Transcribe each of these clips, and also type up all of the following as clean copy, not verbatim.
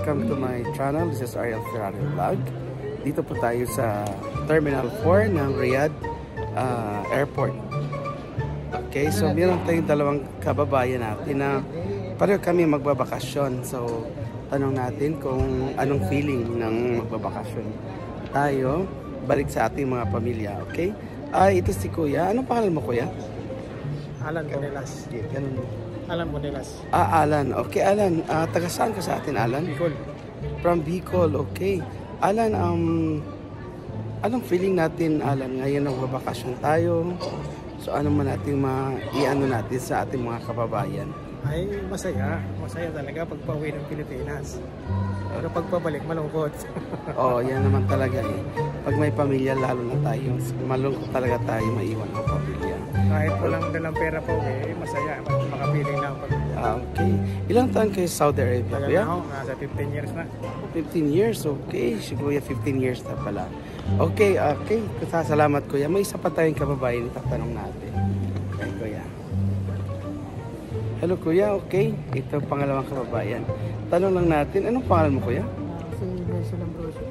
welcome to my channel. This is Ariel Ferrari Vlog. Dito po tayo sa Terminal 4 ng Riyadh Airport. Okay, so meron tayong dalawang kababayan natin na pareho kami magbabakasyon. So, tanong natin kung anong feeling ng magbabakasyon tayo balik sa ating mga pamilya. Okay? Ito si Kuya. Anong pangalan mo, Kuya? Alan Bonelas. Ganun. Alan Bonelas. Alan. Okay, Alan. Taga saan ka sa atin, Alan? Bicol. From Bicol. Okay. Alan, anong feeling natin, Alan? Ngayon nagbabakasyon tayo. So, ano man natin i-ano natin sa ating mga kababayan? Ay, masaya. Masaya talaga pag pauwi ng Pilipinas. Pero pagpabalik, malungkot. Oo, yan naman talaga eh. Pag may pamilya, lalo na tayo. Malungkot talaga tayo maiwan ng pamilya. Kahit walang dalang pera pa uwi, masaya. Makapiling na pag... Okay. Ilang taon kayo sa Saudi Arabia, Tagal Kuya? na ako, nasa 15 years na. 15 years, okay. Si Kuya, 15 years na pala. Okay. Salamat, Kuya. May isa pa tayong kababayan, itatanong natin. Okay, Kuya. Hello, Kuya. Okay. Ito pangalawang kababayan. Tanong lang natin, anong pangalan mo, Kuya? Si Nelson Ambrosio.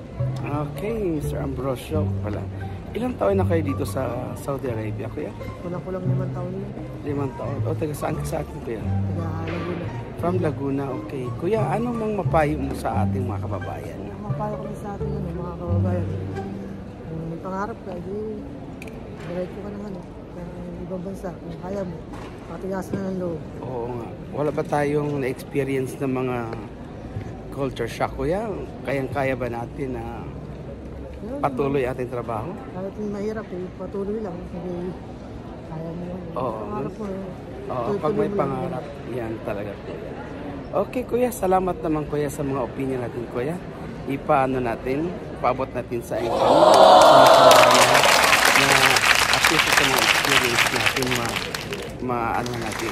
Okay, Mr. Ambrosio pala. Ilang taon na kayo dito sa Saudi Arabia, Kuya? Kulang-kulang 5 taon na. 5 taon. O, taga saan ka sa atin, Kuya? Taga Laguna. From Laguna, okay. Kuya, ano mang mapayo mo sa ating mga kababayan? Mapayo ko sa atin mga kababayan. Kung may pangarap ka, diretso ka naman. Ibang bansa, kung kaya mo. Patigas na ng loob. Oo nga. Wala ba tayong na-experience ng mga culture shock, Kuya? Kayang-kaya ba natin na patuloy ating trabaho? Kahit mahirap, patuloy lang. Kasi kaya mo yun. Oo. Pangarap mo yun. Oo, pag may pangarap, yan talaga, Kuya. Okay, Kuya. Salamat naman, Kuya, sa mga opinion natin, Kuya. Ipaano natin, paabot natin sa inyo. Na at least ito mga experience natin, maano natin.